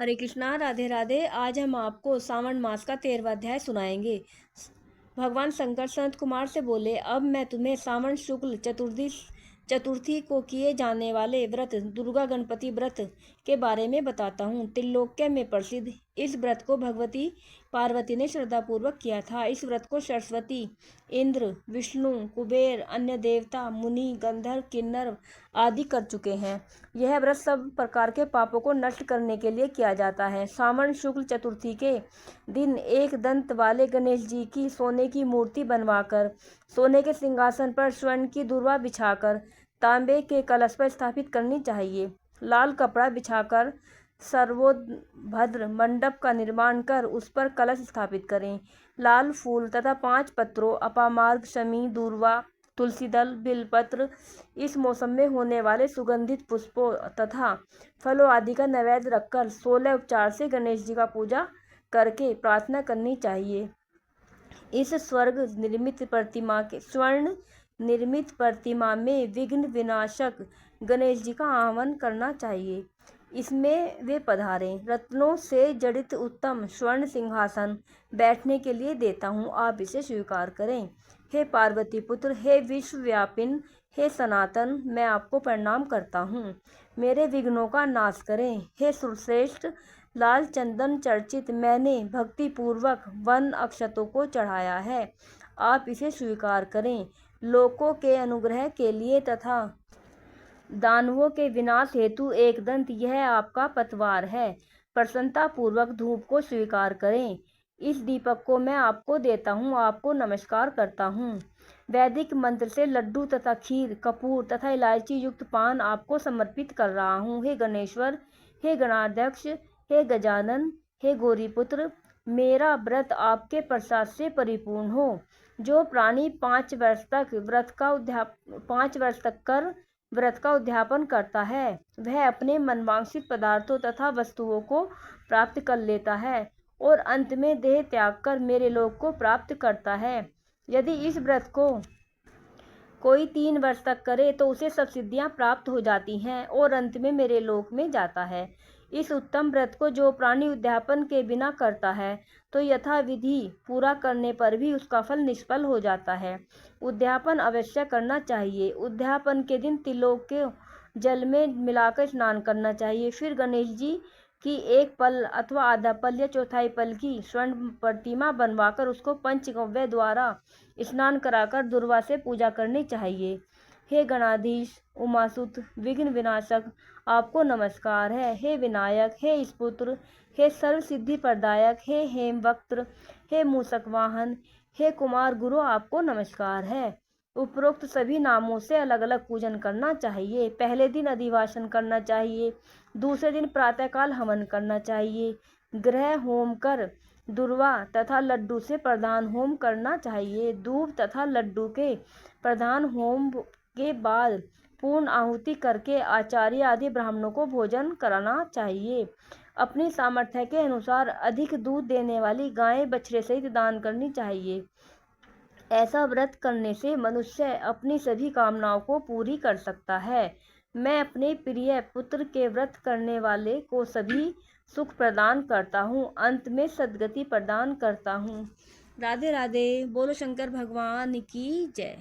हरे कृष्णा, राधे राधे। आज हम आपको सावन मास का 13वां अध्याय सुनाएंगे। भगवान शंकर संत कुमार से बोले, अब मैं तुम्हें सावन शुक्ल चतुर्थी को किए जाने वाले व्रत दुर्गा गणपति व्रत के बारे में बताता हूँ। त्रिलोक्य में प्रसिद्ध इस व्रत को भगवती पार्वती ने श्रद्धापूर्वक किया था। इस व्रत को सरस्वती, इंद्र, विष्णु, कुबेर, अन्य देवता, मुनि, गंधर्व, किन्नर आदि कर चुके हैं। यह व्रत सब प्रकार के पापों को नष्ट करने के लिए किया जाता है। सावन शुक्ल चतुर्थी के दिन एक दंत वाले गणेश जी की सोने की मूर्ति बनवाकर सोने के सिंहासन पर स्वर्ण की दुर्वा बिछाकर तांबे के कलश पर स्थापित करनी चाहिए। लाल कपड़ा बिछाकर सर्वोभद्र मंडप का निर्माण कर उस पर कलश स्थापित करें। लाल फूल तथा 5 पत्रों अपामार्ग, शमी, दूर्वा, तुलसी दल, बिलपत्र, इस मौसम में होने वाले सुगंधित पुष्पों तथा फलों आदि का नैवेद्य रखकर 16 उपचार से गणेश जी का पूजा करके प्रार्थना करनी चाहिए। इस स्वर्ण निर्मित प्रतिमा में विघ्न विनाशक गणेश जी का आह्वान करना चाहिए। इसमें वे पधारें। रत्नों से जड़ित उत्तम स्वर्ण सिंहासन बैठने के लिए देता हूँ, आप इसे स्वीकार करें। हे पार्वती पुत्र, हे विश्वव्यापिन, हे सनातन, मैं आपको प्रणाम करता हूँ। मेरे विघ्नों का नाश करें। हे सुरश्रेष्ठ, लाल चंदन चर्चित मैंने भक्ति पूर्वक वन अक्षतों को चढ़ाया है, आप इसे स्वीकार करें। लोकों के अनुग्रह के लिए तथा दानवों के विनाश हेतु एक दंत यह आपका पतवार है। प्रसन्नता पूर्वक धूप को स्वीकार करें। इस दीपक को मैं आपको देता हूँ, आपको नमस्कार करता हूँ। वैदिक मंत्र से लड्डू तथा खीर, कपूर तथा इलायची युक्त पान आपको समर्पित कर रहा हूँ। हे गणेश्वर, हे गणाध्यक्ष, हे गजानन, हे गौरीपुत्र, मेरा व्रत आपके प्रसाद से परिपूर्ण हो। जो प्राणी 5 वर्ष तक व्रत का उद्यापन करता है, वह अपने मनवांछित पदार्थों तथा वस्तुओं को प्राप्त कर लेता है और अंत में देह त्याग कर मेरे लोक को प्राप्त करता है। यदि इस व्रत को कोई 3 वर्ष तक करे तो उसे सब सिद्धियां प्राप्त हो जाती हैं और अंत में मेरे लोक में जाता है। इस उत्तम व्रत को जो प्राणी उद्यापन के बिना करता है तो यथाविधि पूरा करने पर भी उसका फल निष्फल हो जाता है। उद्यापन अवश्य करना चाहिए। उद्यापन के दिन तिलों के जल में मिलाकर स्नान करना चाहिए। फिर गणेश जी की 1 पल अथवा आधा पल या चौथाई पल की स्वर्ण प्रतिमा बनवाकर उसको पंचगव्य द्वारा स्नान कराकर दुर्वा से पूजा करनी चाहिए। हे गणाधीश, उमासुत, विघ्न विनाशक, आपको नमस्कार है। हे विनायक, हे स्पुत्र, हे सर्व सिद्धि प्रदायक, हे हेमवक्त्र, हे मूषक वाहन, हे कुमार गुरु, आपको नमस्कार है। उपरोक्त सभी नामों से अलग अलग पूजन करना चाहिए। पहले दिन अधिवासन करना चाहिए, दूसरे दिन प्रातःकाल हवन करना चाहिए। ग्रह होम कर दुर्वा तथा लड्डू से प्रधान होम करना चाहिए। दूब तथा लड्डू के प्रधान होम के बाद पूर्ण आहुति करके आचार्य आदि ब्राह्मणों को भोजन कराना चाहिए। अपनी सामर्थ्य के अनुसार अधिक दूध देने वाली गायें बछड़े सहित दान करनी चाहिए। ऐसा व्रत करने से मनुष्य अपनी सभी कामनाओं को पूरी कर सकता है। मैं अपने प्रिय पुत्र के व्रत करने वाले को सभी सुख प्रदान करता हूँ, अंत में सद्गति प्रदान करता हूँ। राधे राधे। बोलो शंकर भगवान की जय।